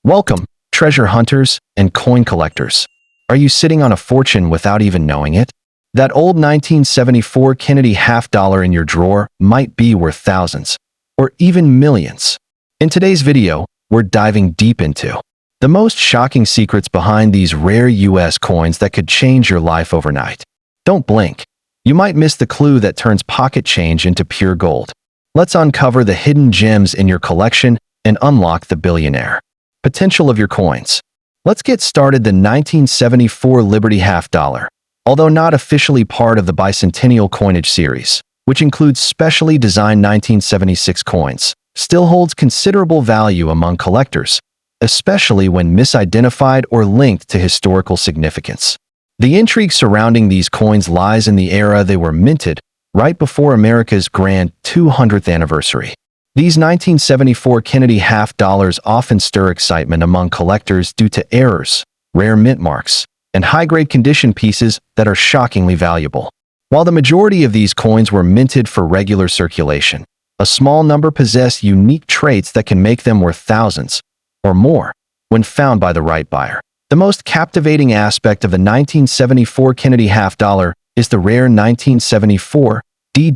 Welcome, treasure hunters and coin collectors. Are you sitting on a fortune without even knowing it? That old 1974 Kennedy half-dollar in your drawer might be worth thousands, or even millions. In today's video, we're diving deep into the most shocking secrets behind these rare US coins that could change your life overnight. Don't blink. You might miss the clue that turns pocket change into pure gold. Let's uncover the hidden gems in your collection and unlock the billionaire potential of your coins. Let's get started. The 1974 Liberty half-dollar, although not officially part of the bicentennial coinage series, which includes specially designed 1976 coins, still holds considerable value among collectors, especially when misidentified or linked to historical significance. The intrigue surrounding these coins lies in the era they were minted, right before America's grand 200th anniversary. These 1974 Kennedy half-dollars often stir excitement among collectors due to errors, rare mint marks, and high-grade condition pieces that are shockingly valuable. While the majority of these coins were minted for regular circulation, a small number possess unique traits that can make them worth thousands, or more, when found by the right buyer. The most captivating aspect of the 1974 Kennedy half-dollar is the rare 1974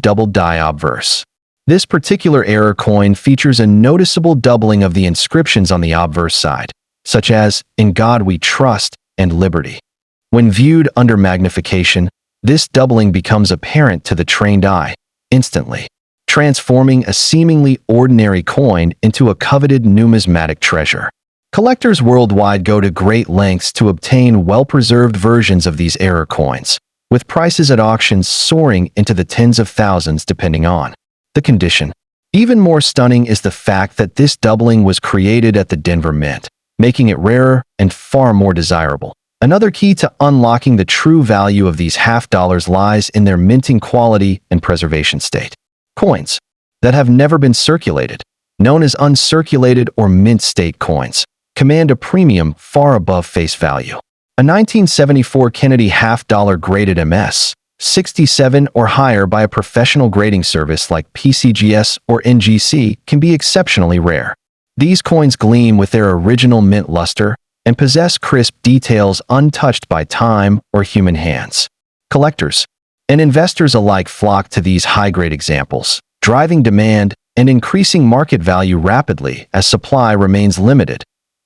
double die obverse. This particular era coin features a noticeable doubling of the inscriptions on the obverse side, such as, "In God We Trust" and "Liberty." When viewed under magnification, this doubling becomes apparent to the trained eye, instantly, transforming a seemingly ordinary coin into a coveted numismatic treasure. Collectors worldwide go to great lengths to obtain well-preserved versions of these era coins, with prices at auctions soaring into the tens of thousands depending on the condition. Even more stunning is the fact that this doubling was created at the Denver Mint, making it rarer and far more desirable. Another key to unlocking the true value of these half-dollars lies in their minting quality and preservation state. Coins that have never been circulated, known as uncirculated or mint state coins, command a premium far above face value. A 1974 Kennedy half-dollar graded MS 67 or higher by a professional grading service like PCGS or NGC can be exceptionally rare. These coins gleam with their original mint luster and possess crisp details untouched by time or human hands. Collectors and investors alike flock to these high-grade examples, driving demand and increasing market value rapidly as supply remains limited.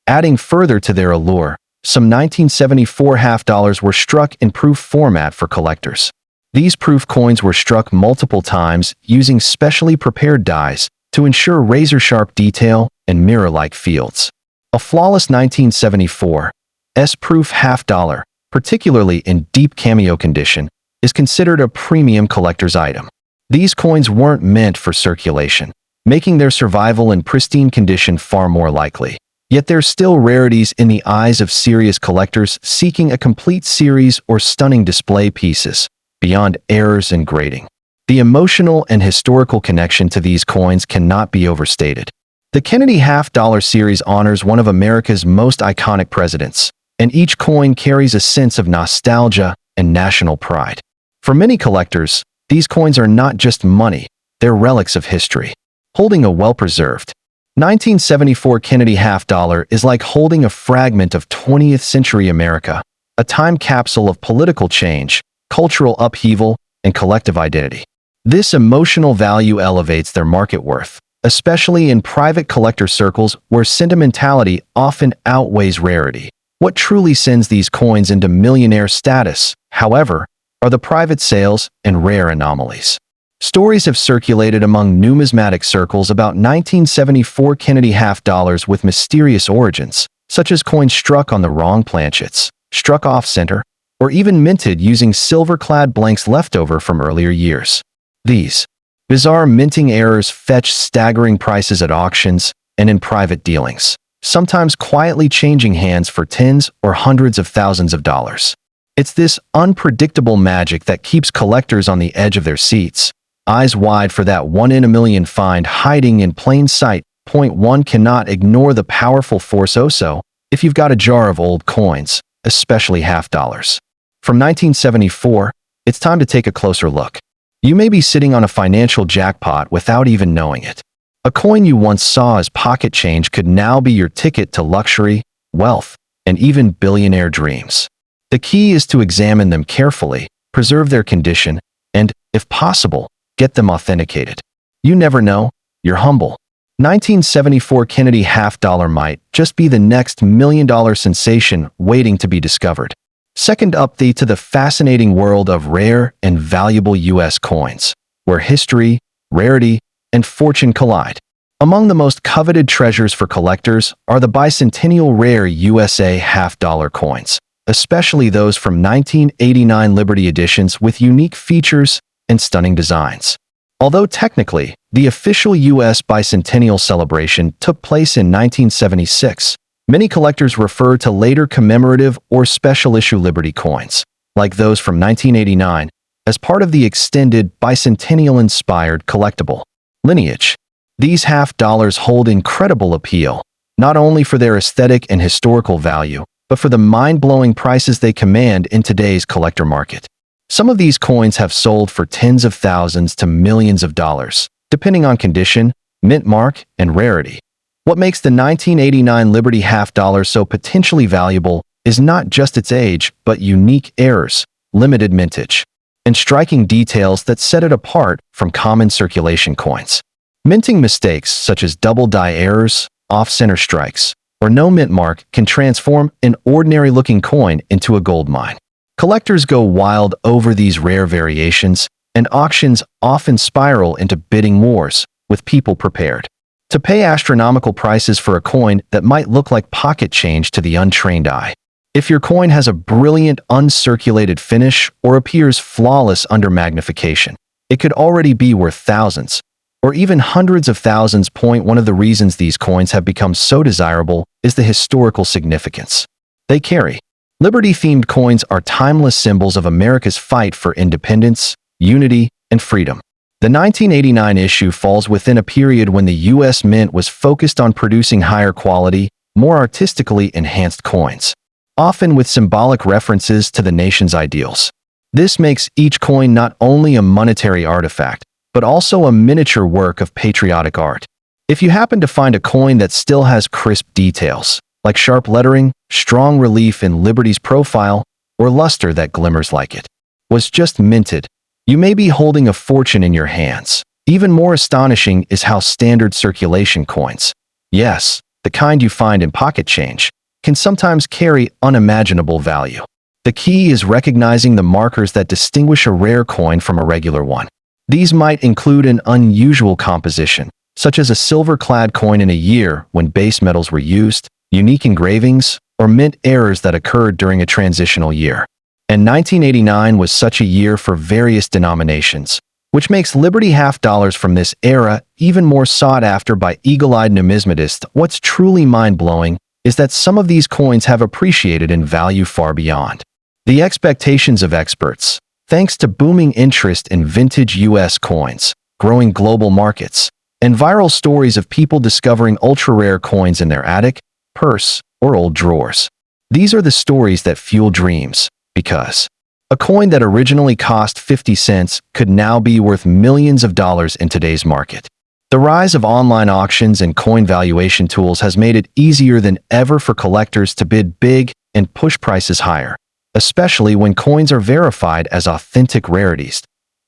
Adding further to their allure, some 1974 half-dollars were struck in proof format for collectors. These proof coins were struck multiple times using specially prepared dies to ensure razor-sharp detail and mirror-like fields. A flawless 1974 S-proof half-dollar, particularly in deep cameo condition, is considered a premium collector's item. These coins weren't meant for circulation, making their survival in pristine condition far more likely. Yet they're still rarities in the eyes of serious collectors seeking a complete series or stunning display pieces, beyond errors and grading. The emotional and historical connection to these coins cannot be overstated. The Kennedy half-dollar series honors one of America's most iconic presidents, and each coin carries a sense of nostalgia and national pride. For many collectors, these coins are not just money, they're relics of history. Holding a well-preserved 1974 Kennedy half-dollar is like holding a fragment of 20th century America, a time capsule of political change, cultural upheaval, and collective identity. This emotional value elevates their market worth, especially in private collector circles where sentimentality often outweighs rarity. What truly sends these coins into millionaire status, however, are the private sales and rare anomalies. Stories have circulated among numismatic circles about 1974 Kennedy half-dollars with mysterious origins, such as coins struck on the wrong planchets, struck off-center, or even minted using silver-clad blanks left over from earlier years. These bizarre minting errors fetch staggering prices at auctions and in private dealings, sometimes quietly changing hands for tens or hundreds of thousands of dollars. It's this unpredictable magic that keeps collectors on the edge of their seats, eyes wide for that one-in-a-million find hiding in plain sight. Point one cannot ignore the powerful force also if you've got a jar of old coins, especially half-dollars. From 1974, it's time to take a closer look. You may be sitting on a financial jackpot without even knowing it. A coin you once saw as pocket change could now be your ticket to luxury, wealth, and even billionaire dreams. The key is to examine them carefully, preserve their condition, and, if possible, get them authenticated. You never know, you're humble. 1974 Kennedy half-dollar might just be the next million-dollar sensation waiting to be discovered. Second update to the fascinating world of rare and valuable U.S. coins, where history, rarity, and fortune collide. Among the most coveted treasures for collectors are the bicentennial rare USA half-dollar coins, especially those from 1989 Liberty editions with unique features and stunning designs. Although technically, the official U.S. bicentennial celebration took place in 1976, many collectors refer to later commemorative or special issue Liberty coins, like those from 1989, as part of the extended bicentennial-inspired collectible lineage. These half-dollars hold incredible appeal, not only for their aesthetic and historical value, but for the mind-blowing prices they command in today's collector market. Some of these coins have sold for tens of thousands to millions of dollars, depending on condition, mint mark, and rarity. What makes the 1989 Liberty half-dollar so potentially valuable is not just its age, but unique errors, limited mintage, and striking details that set it apart from common circulation coins. Minting mistakes such as double die errors, off-center strikes, or no mint mark can transform an ordinary-looking coin into a gold mine. Collectors go wild over these rare variations, and auctions often spiral into bidding wars, with people prepared to pay astronomical prices for a coin that might look like pocket change to the untrained eye. If your coin has a brilliant uncirculated finish or appears flawless under magnification, it could already be worth thousands, or even hundreds of thousands. One of the reasons these coins have become so desirable is the historical significance they carry. Liberty-themed coins are timeless symbols of America's fight for independence, unity, and freedom. The 1989 issue falls within a period when the U.S. Mint was focused on producing higher quality, more artistically enhanced coins, often with symbolic references to the nation's ideals. This makes each coin not only a monetary artifact, but also a miniature work of patriotic art. If you happen to find a coin that still has crisp details, like sharp lettering, strong relief in Liberty's profile, or luster that glimmers like it was just minted, you may be holding a fortune in your hands. Even more astonishing is how standard circulation coins, yes, the kind you find in pocket change, can sometimes carry unimaginable value. The key is recognizing the markers that distinguish a rare coin from a regular one. These might include an unusual composition, such as a silver-clad coin in a year when base metals were used, unique engravings, or mint errors that occurred during a transitional year. And 1989 was such a year for various denominations, which makes Liberty half-dollars from this era even more sought after by eagle-eyed numismatists. What's truly mind-blowing is that some of these coins have appreciated in value far beyond the expectations of experts, thanks to booming interest in vintage U.S. coins, growing global markets, and viral stories of people discovering ultra-rare coins in their attic, purse, or old drawers. These are the stories that fuel dreams, because a coin that originally cost 50 cents could now be worth millions of dollars in today's market. The rise of online auctions and coin valuation tools has made it easier than ever for collectors to bid big and push prices higher, especially when coins are verified as authentic rarities.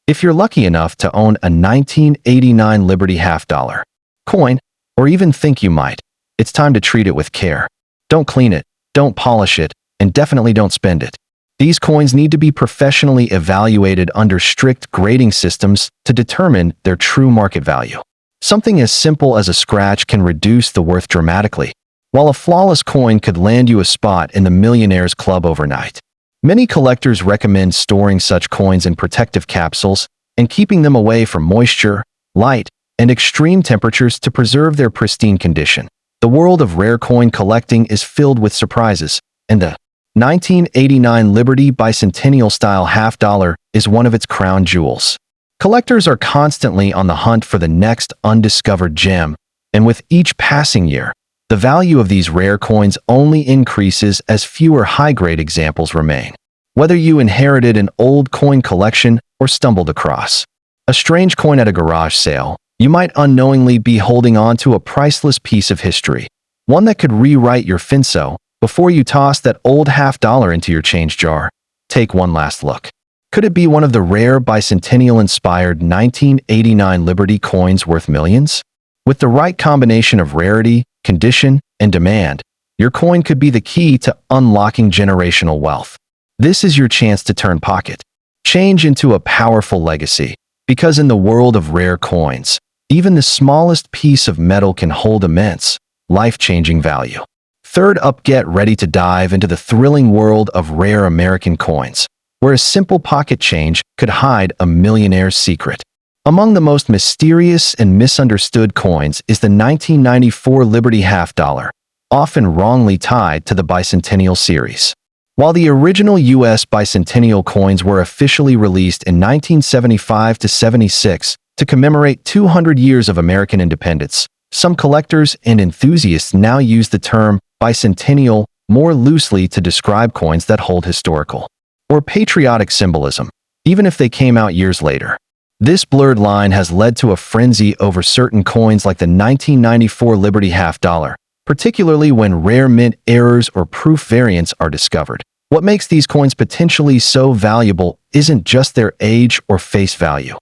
If you're lucky enough to own a 1989 Liberty half-dollar coin, or even think you might, it's time to treat it with care. Don't clean it, don't polish it, and definitely don't spend it. These coins need to be professionally evaluated under strict grading systems to determine their true market value. Something as simple as a scratch can reduce the worth dramatically, while a flawless coin could land you a spot in the Millionaires Club overnight. Many collectors recommend storing such coins in protective capsules and keeping them away from moisture, light, and extreme temperatures to preserve their pristine condition. The world of rare coin collecting is filled with surprises, and the 1989 Liberty bicentennial-style half-dollar is one of its crown jewels. Collectors are constantly on the hunt for the next undiscovered gem, and with each passing year, the value of these rare coins only increases as fewer high-grade examples remain. Whether you inherited an old coin collection or stumbled across a strange coin at a garage sale, you might unknowingly be holding on to a priceless piece of history, one that could rewrite your finso. Before you toss that old half-dollar into your change jar, take one last look. Could it be one of the rare bicentennial-inspired 1989 Liberty coins worth millions? With the right combination of rarity, condition, and demand, your coin could be the key to unlocking generational wealth. This is your chance to turn pocket change into a powerful legacy, because in the world of rare coins, even the smallest piece of metal can hold immense, life-changing value. Third up, get ready to dive into the thrilling world of rare American coins, where a simple pocket change could hide a millionaire's secret. Among the most mysterious and misunderstood coins is the 1994 Liberty half-dollar, often wrongly tied to the bicentennial series. While the original U.S. bicentennial coins were officially released in 1975 to 76 to commemorate 200 years of American independence, some collectors and enthusiasts now use the term bicentennial more loosely to describe coins that hold historical or patriotic symbolism, even if they came out years later. This blurred line has led to a frenzy over certain coins like the 1994 Liberty half-dollar, particularly when rare mint errors or proof variants are discovered. What makes these coins potentially so valuable isn't just their age or face value.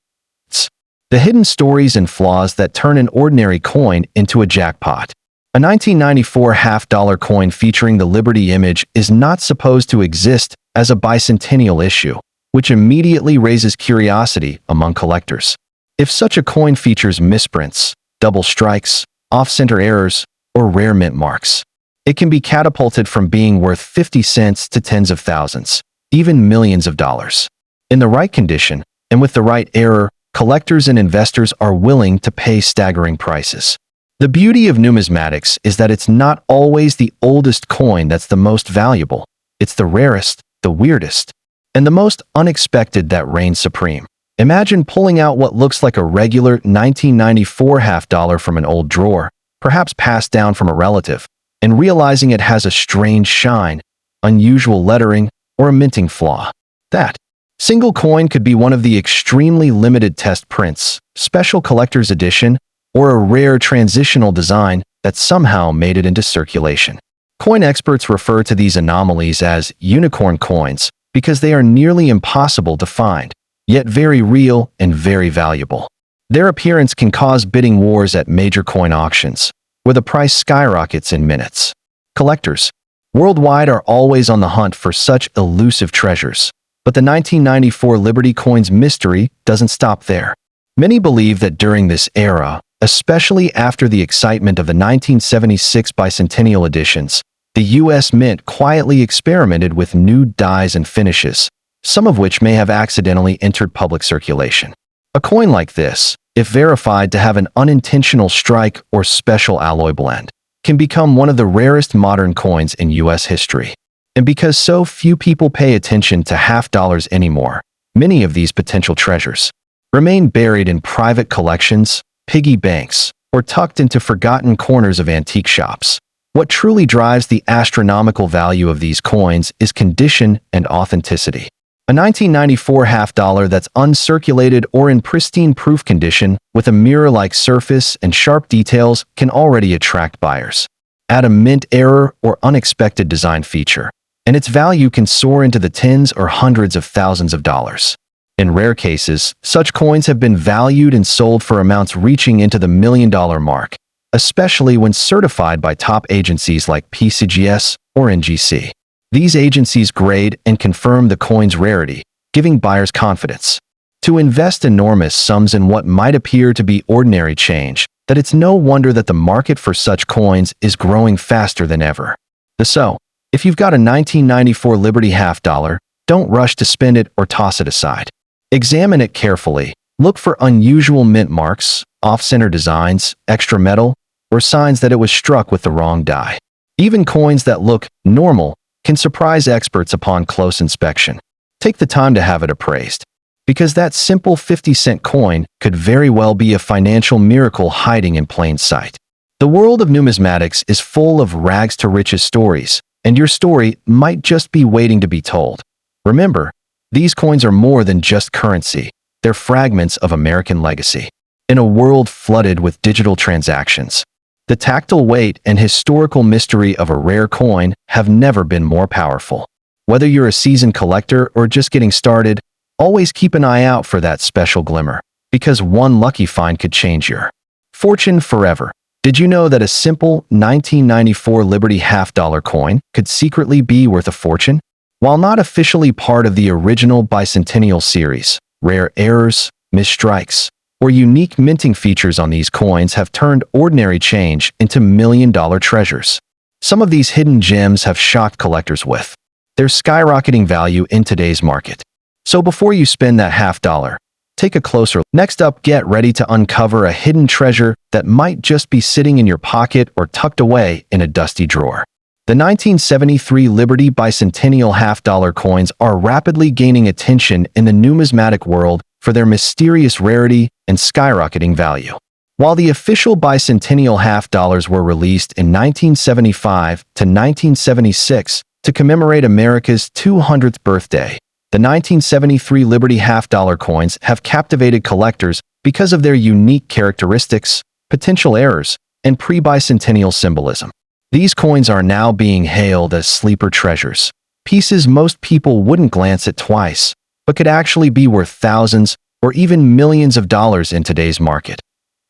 It's the hidden stories and flaws that turn an ordinary coin into a jackpot. A 1994 half-dollar coin featuring the Liberty image is not supposed to exist as a bicentennial issue, which immediately raises curiosity among collectors. If such a coin features misprints, double strikes, off-center errors, or rare mint marks, it can be catapulted from being worth 50 cents to tens of thousands, even millions of dollars. In the right condition, and with the right error, collectors and investors are willing to pay staggering prices. The beauty of numismatics is that it's not always the oldest coin that's the most valuable. It's the rarest, the weirdest, and the most unexpected that reigns supreme. Imagine pulling out what looks like a regular 1994 half-dollar from an old drawer, perhaps passed down from a relative, and realizing it has a strange shine, unusual lettering, or a minting flaw. That single coin could be one of the extremely limited test prints, special collector's edition, or a rare transitional design that somehow made it into circulation. Coin experts refer to these anomalies as unicorn coins because they are nearly impossible to find, yet very real and very valuable. Their appearance can cause bidding wars at major coin auctions, where the price skyrockets in minutes. Collectors worldwide are always on the hunt for such elusive treasures, but the 1994 Liberty coin's mystery doesn't stop there. Many believe that during this era, especially after the excitement of the 1976 bicentennial editions, the U.S. Mint quietly experimented with new dyes and finishes, some of which may have accidentally entered public circulation. A coin like this, if verified to have an unintentional strike or special alloy blend, can become one of the rarest modern coins in U.S. history. And because so few people pay attention to half-dollars anymore, many of these potential treasures remain buried in private collections, piggy banks, or tucked into forgotten corners of antique shops. What truly drives the astronomical value of these coins is condition and authenticity. A 1994 half-dollar that's uncirculated or in pristine proof condition with a mirror-like surface and sharp details can already attract buyers. Add a mint error or unexpected design feature, and its value can soar into the tens or hundreds of thousands of dollars. In rare cases, such coins have been valued and sold for amounts reaching into the million-dollar mark, especially when certified by top agencies like PCGS or NGC. These agencies grade and confirm the coin's rarity, giving buyers confidence to invest enormous sums in what might appear to be ordinary change, that it's no wonder that the market for such coins is growing faster than ever. So, if you've got a 1994 Liberty half-dollar, don't rush to spend it or toss it aside. Examine it carefully. Look for unusual mint marks, off-center designs, extra metal, or signs that it was struck with the wrong die. Even coins that look normal can surprise experts upon close inspection. Take the time to have it appraised, because that simple 50-cent coin could very well be a financial miracle hiding in plain sight. The world of numismatics is full of rags-to-riches stories, and your story might just be waiting to be told. Remember, these coins are more than just currency. They're fragments of American legacy. In a world flooded with digital transactions, the tactile weight and historical mystery of a rare coin have never been more powerful. Whether you're a seasoned collector or just getting started, always keep an eye out for that special glimmer, because one lucky find could change your fortune forever. Did you know that a simple 1994 Liberty half-dollar coin could secretly be worth a fortune? While not officially part of the original bicentennial series, rare errors, misstrikes, or unique minting features on these coins have turned ordinary change into million-dollar treasures. Some of these hidden gems have shocked collectors with their skyrocketing value in today's market. So before you spend that half-dollar, take a closer look. Next up, get ready to uncover a hidden treasure that might just be sitting in your pocket or tucked away in a dusty drawer. The 1973 Liberty bicentennial half-dollar coins are rapidly gaining attention in the numismatic world for their mysterious rarity and skyrocketing value. While the official bicentennial half-dollars were released in 1975 to 1976 to commemorate America's 200th birthday, the 1973 Liberty half-dollar coins have captivated collectors because of their unique characteristics, potential errors, and pre-bicentennial symbolism. These coins are now being hailed as sleeper treasures, pieces most people wouldn't glance at twice, but could actually be worth thousands or even millions of dollars in today's market.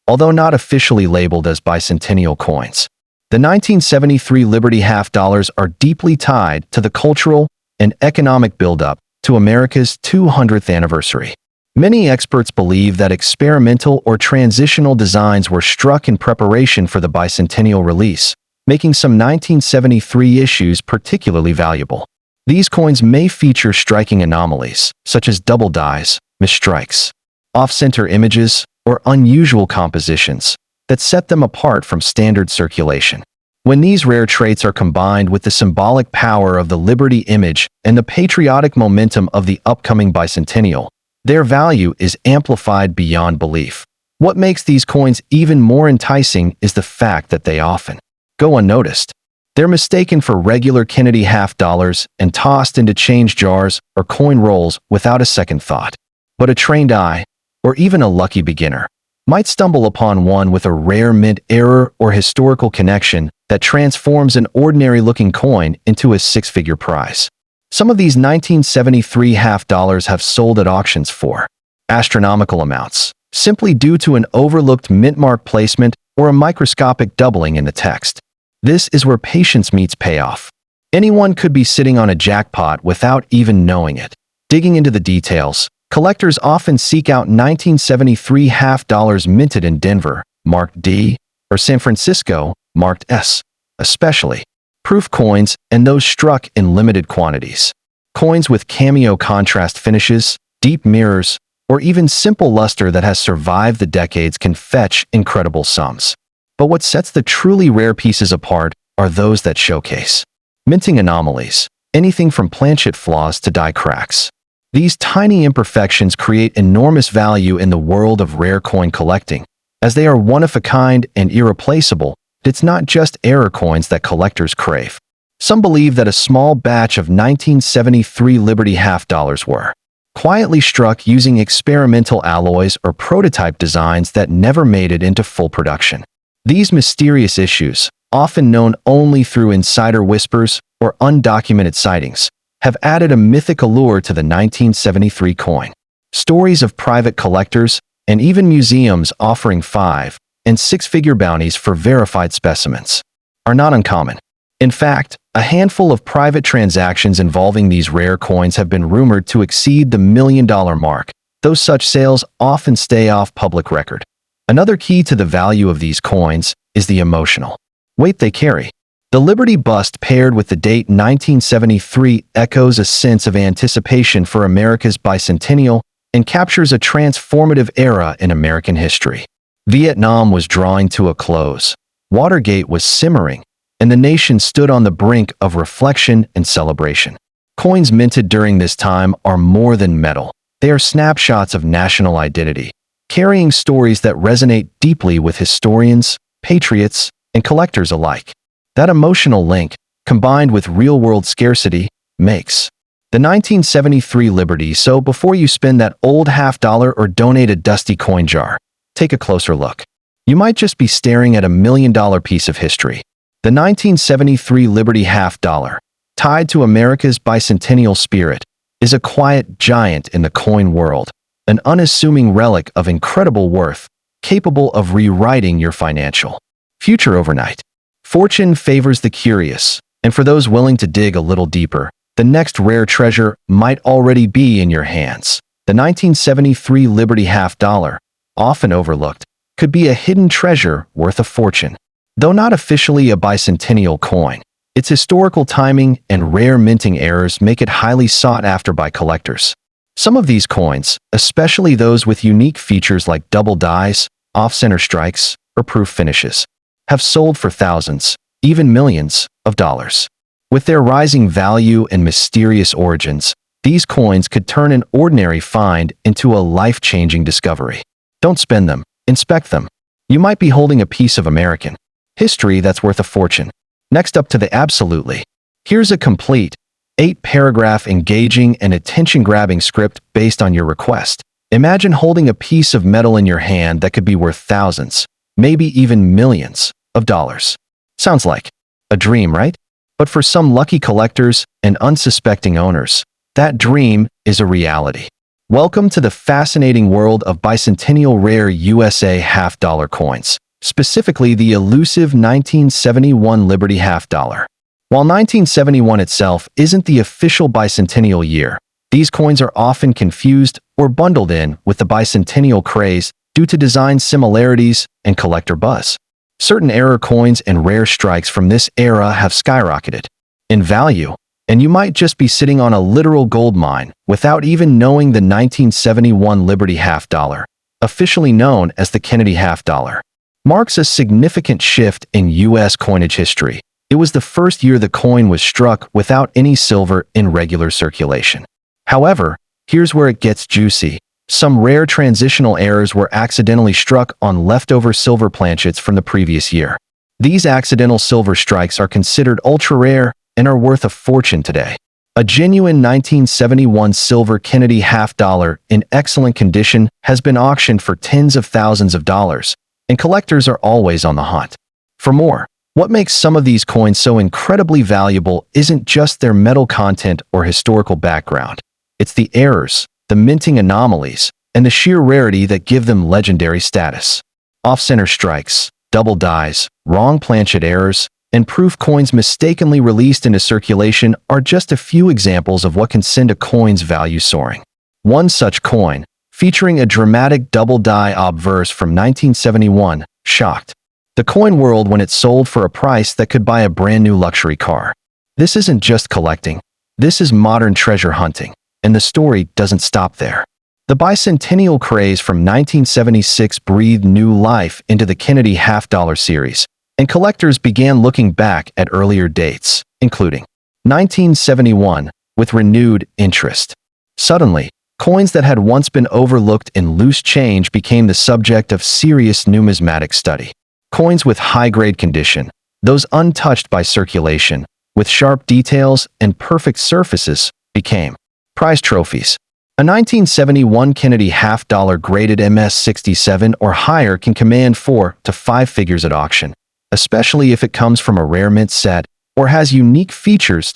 Although not officially labeled as bicentennial coins, the 1973 Liberty half-dollars are deeply tied to the cultural and economic buildup to America's 200th anniversary. Many experts believe that experimental or transitional designs were struck in preparation for the bicentennial release, making some 1973 issues particularly valuable. These coins may feature striking anomalies, such as double dies, misstrikes, off-center images, or unusual compositions that set them apart from standard circulation. When these rare traits are combined with the symbolic power of the Liberty image and the patriotic momentum of the upcoming bicentennial, their value is amplified beyond belief. What makes these coins even more enticing is the fact that they often go unnoticed. They're mistaken for regular Kennedy half-dollars and tossed into change jars or coin rolls without a second thought. But a trained eye, or even a lucky beginner, might stumble upon one with a rare mint error or historical connection that transforms an ordinary-looking coin into a six-figure prize. Some of these 1973 half-dollars have sold at auctions for astronomical amounts, simply due to an overlooked mint mark placement or a microscopic doubling in the text. This is where patience meets payoff. Anyone could be sitting on a jackpot without even knowing it. Digging into the details, collectors often seek out 1973 half-dollars minted in Denver, marked D, or San Francisco, marked S, especially proof coins and those struck in limited quantities. Coins with cameo contrast finishes, deep mirrors, or even simple luster that has survived the decades can fetch incredible sums. But what sets the truly rare pieces apart are those that showcase minting anomalies, anything from planchet flaws to die cracks. These tiny imperfections create enormous value in the world of rare coin collecting. As they are one-of-a-kind and irreplaceable, it's not just error coins that collectors crave. Some believe that a small batch of 1973 Liberty half-dollars were quietly struck using experimental alloys or prototype designs that never made it into full production. These mysterious issues, often known only through insider whispers or undocumented sightings, have added a mythic allure to the 1973 coin. Stories of private collectors and even museums offering 5- and 6-figure bounties for verified specimens are not uncommon. In fact, a handful of private transactions involving these rare coins have been rumored to exceed the million-dollar mark, though such sales often stay off public record. Another key to the value of these coins is the emotional weight they carry. The Liberty bust paired with the date 1973 echoes a sense of anticipation for America's bicentennial and captures a transformative era in American history. Vietnam was drawing to a close, Watergate was simmering, and the nation stood on the brink of reflection and celebration. Coins minted during this time are more than metal. They are snapshots of national identity, carrying stories that resonate deeply with historians, patriots, and collectors alike. That emotional link, combined with real-world scarcity, makes the 1973 Liberty so before you spend that old half-dollar or donate a dusty coin jar. Take a closer look. You might just be staring at $1 million piece of history. The 1973 Liberty half dollar, tied to America's bicentennial spirit, is a quiet giant in the coin world, an unassuming relic of incredible worth, capable of rewriting your financial future overnight. Fortune favors the curious, and for those willing to dig a little deeper, the next rare treasure might already be in your hands. The 1973 Liberty half dollar, often overlooked, could be a hidden treasure worth a fortune. Though not officially a bicentennial coin, its historical timing and rare minting errors make it highly sought after by collectors. Some of these coins, especially those with unique features like double dies, off-center strikes, or proof finishes, have sold for thousands, even millions, of dollars. With their rising value and mysterious origins, these coins could turn an ordinary find into a life-changing discovery. Don't spend them, inspect them. You might be holding a piece of American history that's worth a fortune. Next up to the absolutely. Here's a complete, 8-paragraph engaging and attention-grabbing script based on your request. Imagine holding a piece of metal in your hand that could be worth thousands, maybe even millions, of dollars. Sounds like a dream, right? But for some lucky collectors and unsuspecting owners, that dream is a reality. Welcome to the fascinating world of bicentennial rare USA half-dollar coins, specifically the elusive 1971 Liberty half dollar. While 1971 itself isn't the official bicentennial year, these coins are often confused or bundled in with the bicentennial craze due to design similarities and collector buzz. Certain error coins and rare strikes from this era have skyrocketed in value, and you might just be sitting on a literal gold mine without even knowing the 1971 Liberty half dollar, officially known as the Kennedy half dollar, marks a significant shift in U.S. coinage history. It was the first year the coin was struck without any silver in regular circulation. However, here's where it gets juicy. Some rare transitional errors were accidentally struck on leftover silver planchets from the previous year. These accidental silver strikes are considered ultra-rare and are worth a fortune today. A genuine 1971 silver Kennedy half dollar in excellent condition has been auctioned for tens of thousands of dollars, and collectors are always on the hunt for more. What makes some of these coins so incredibly valuable isn't just their metal content or historical background. It's the errors, the minting anomalies, and the sheer rarity that give them legendary status. Off-center strikes, double dies, wrong planchet errors, and proof coins mistakenly released into circulation are just a few examples of what can send a coin's value soaring. One such coin, featuring a dramatic double die obverse from 1971, shocked the coin world when it sold for a price that could buy a brand new luxury car. This isn't just collecting. This is modern treasure hunting, and the story doesn't stop there. The bicentennial craze from 1976 breathed new life into the Kennedy half dollar series, and collectors began looking back at earlier dates, including 1971, with renewed interest. Suddenly, coins that had once been overlooked in loose change became the subject of serious numismatic study. Coins with high-grade condition, those untouched by circulation, with sharp details and perfect surfaces, became prize trophies. A 1971 Kennedy half dollar graded MS67 or higher can command 4 to 5 figures at auction, especially if it comes from a rare mint set or has unique features.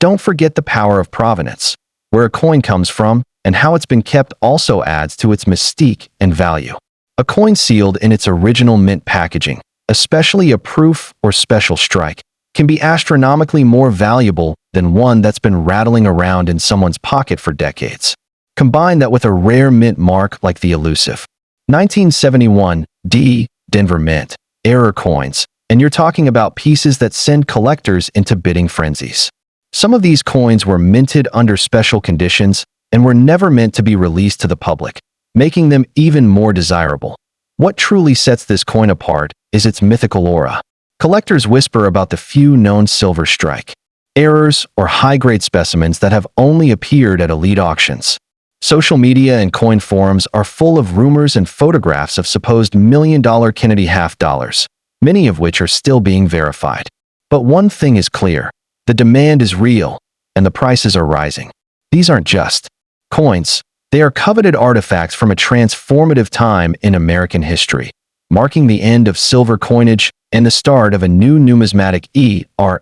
Don't forget the power of provenance. Where a coin comes from and how it's been kept also adds to its mystique and value. A coin sealed in its original mint packaging, especially a proof or special strike, can be astronomically more valuable than one that's been rattling around in someone's pocket for decades. Combine that with a rare mint mark like the elusive 1971 Denver Mint error coins, and you're talking about pieces that send collectors into bidding frenzies. Some of these coins were minted under special conditions and were never meant to be released to the public, making them even more desirable. What truly sets this coin apart is its mythical aura. Collectors whisper about the few known silver strike errors or high-grade specimens that have only appeared at elite auctions. Social media and coin forums are full of rumors and photographs of supposed million-dollar Kennedy half dollars, many of which are still being verified. But one thing is clear: the demand is real, and the prices are rising. These aren't just coins. They are coveted artifacts from a transformative time in American history, marking the end of silver coinage and the start of a new numismatic era.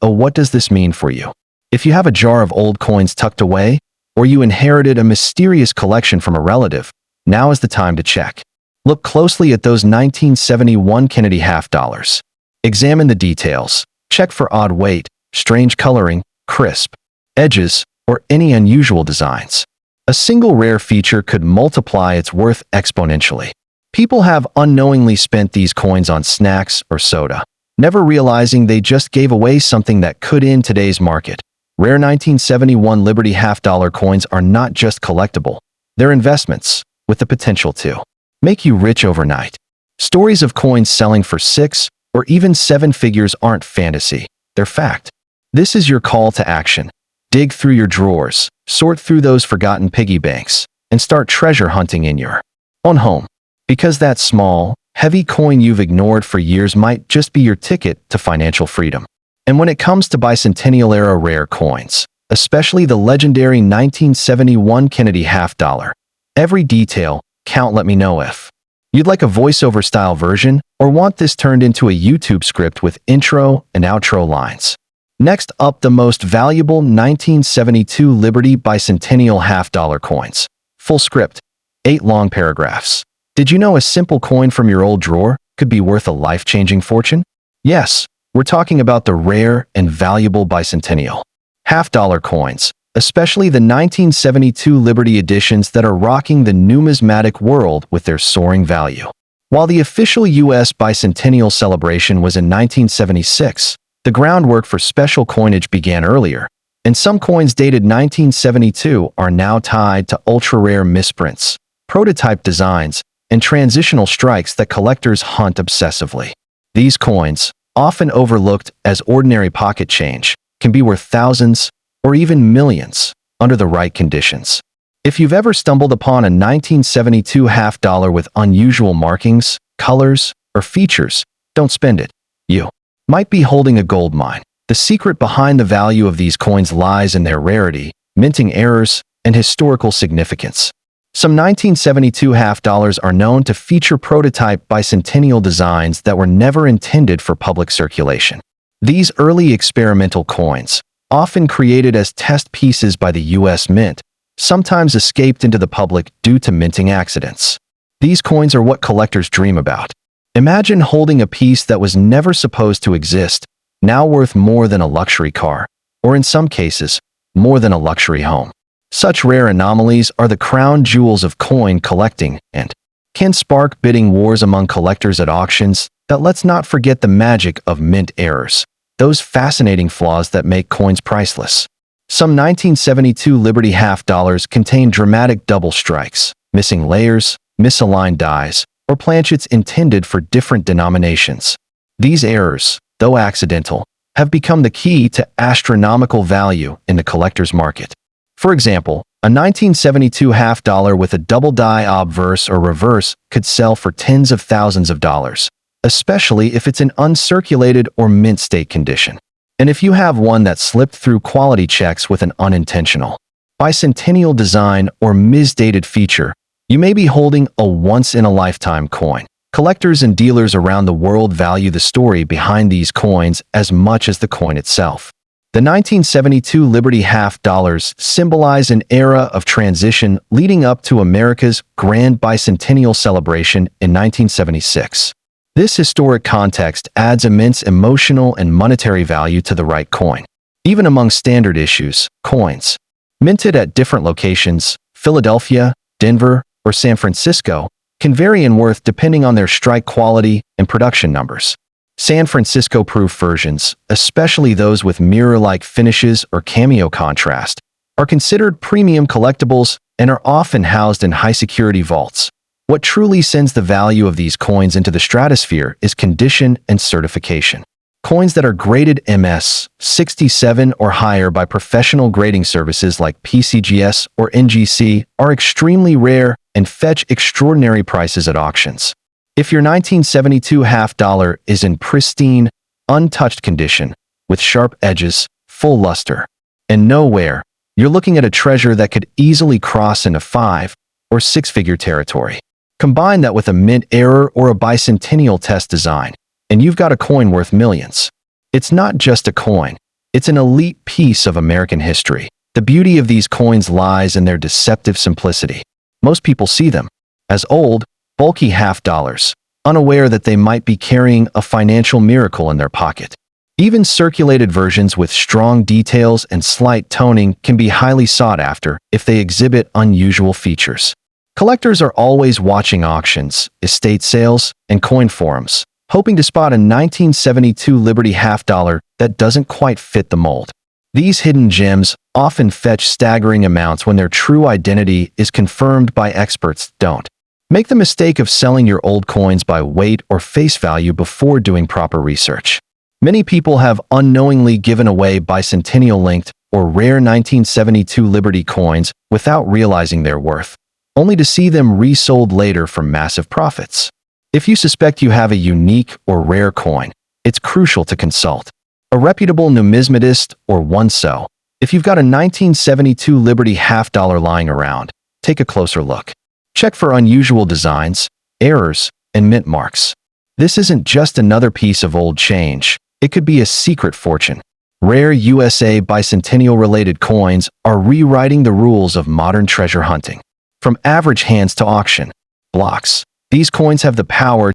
What does this mean for you? If you have a jar of old coins tucked away, or you inherited a mysterious collection from a relative, now is the time to check. Look closely at those 1971 Kennedy half dollars. Examine the details. Check for odd weight, strange coloring, crisp edges, or any unusual designs. A single rare feature could multiply its worth exponentially. People have unknowingly spent these coins on snacks or soda, never realizing they just gave away something that could in today's market. Rare 1971 Liberty half-dollar coins are not just collectible. They're investments, with the potential to make you rich overnight. Stories of coins selling for 6 or even 7 figures aren't fantasy, they're fact. This is your call to action. Dig through your drawers, sort through those forgotten piggy banks, and start treasure hunting in your own home. Because that small, heavy coin you've ignored for years might just be your ticket to financial freedom. And when it comes to bicentennial-era rare coins, especially the legendary 1971 Kennedy half-dollar, every detail count. Let me know if you'd like a voiceover-style version or want this turned into a YouTube script with intro and outro lines. Next up, the most valuable 1972 Liberty bicentennial half-dollar coins. Full script. 8 long paragraphs. Did you know a simple coin from your old drawer could be worth a life-changing fortune? Yes, we're talking about the rare and valuable bicentennial half-dollar coins, especially the 1972 Liberty editions that are rocking the numismatic world with their soaring value. While the official U.S. bicentennial celebration was in 1976, the groundwork for special coinage began earlier, and some coins dated 1972 are now tied to ultra-rare misprints, prototype designs, and transitional strikes that collectors hunt obsessively. These coins, often overlooked as ordinary pocket change, can be worth thousands or even millions under the right conditions. If you've ever stumbled upon a 1972 half-dollar with unusual markings, colors, or features, don't spend it. You might be holding a gold mine. The secret behind the value of these coins lies in their rarity, minting errors, and historical significance. Some 1972 half-dollars are known to feature prototype bicentennial designs that were never intended for public circulation. These early experimental coins, often created as test pieces by the U.S. Mint, sometimes escaped into the public due to minting accidents. These coins are what collectors dream about. Imagine holding a piece that was never supposed to exist, now worth more than a luxury car, or in some cases, more than a luxury home. Such rare anomalies are the crown jewels of coin collecting and can spark bidding wars among collectors at auctions. But let's not forget the magic of mint errors, those fascinating flaws that make coins priceless. Some 1972 Liberty half-dollars contain dramatic double strikes, missing layers, misaligned dies, or planchets intended for different denominations. These errors, though accidental, have become the key to astronomical value in the collector's market. For example, a 1972 half-dollar with a double die obverse or reverse could sell for tens of thousands of dollars, especially if it's in uncirculated or mint state condition. And if you have one that slipped through quality checks with an unintentional bicentennial design or misdated feature, you may be holding a once-in-a-lifetime coin. Collectors and dealers around the world value the story behind these coins as much as the coin itself. The 1972 Liberty half-dollars symbolize an era of transition leading up to America's grand bicentennial celebration in 1976. This historic context adds immense emotional and monetary value to the right coin. Even among standard issues, coins minted at different locations, Philadelphia, Denver, or San Francisco, can vary in worth depending on their strike quality and production numbers. San Francisco-proof versions, especially those with mirror-like finishes or cameo contrast, are considered premium collectibles and are often housed in high-security vaults. What truly sends the value of these coins into the stratosphere is condition and certification. Coins that are graded MS 67 or higher by professional grading services like PCGS or NGC are extremely rare and fetch extraordinary prices at auctions. If your 1972 half-dollar is in pristine, untouched condition, with sharp edges, full luster, and no wear, You're looking at a treasure that could easily cross into 5 or 6-figure territory. Combine that with a mint error or a bicentennial test design, and you've got a coin worth millions. It's not just a coin. It's an elite piece of American history. The beauty of these coins lies in their deceptive simplicity. Most people see them as old, bulky half-dollars, unaware that they might be carrying a financial miracle in their pocket. Even circulated versions with strong details and slight toning can be highly sought after if they exhibit unusual features. Collectors are always watching auctions, estate sales, and coin forums, hoping to spot a 1972 Liberty half-dollar that doesn't quite fit the mold. These hidden gems often fetch staggering amounts when their true identity is confirmed by experts. Don't make the mistake of selling your old coins by weight or face value before doing proper research. Many people have unknowingly given away bicentennial-linked or rare 1972 Liberty coins without realizing their worth, only to see them resold later for massive profits. If you suspect you have a unique or rare coin, it's crucial to consult a reputable numismatist or one so. If you've got a 1972 Liberty half-dollar lying around, take a closer look. Check for unusual designs, errors, and mint marks. This isn't just another piece of old change. It could be a secret fortune. Rare USA bicentennial-related coins are rewriting the rules of modern treasure hunting. From average hands to auction blocks, these coins have the power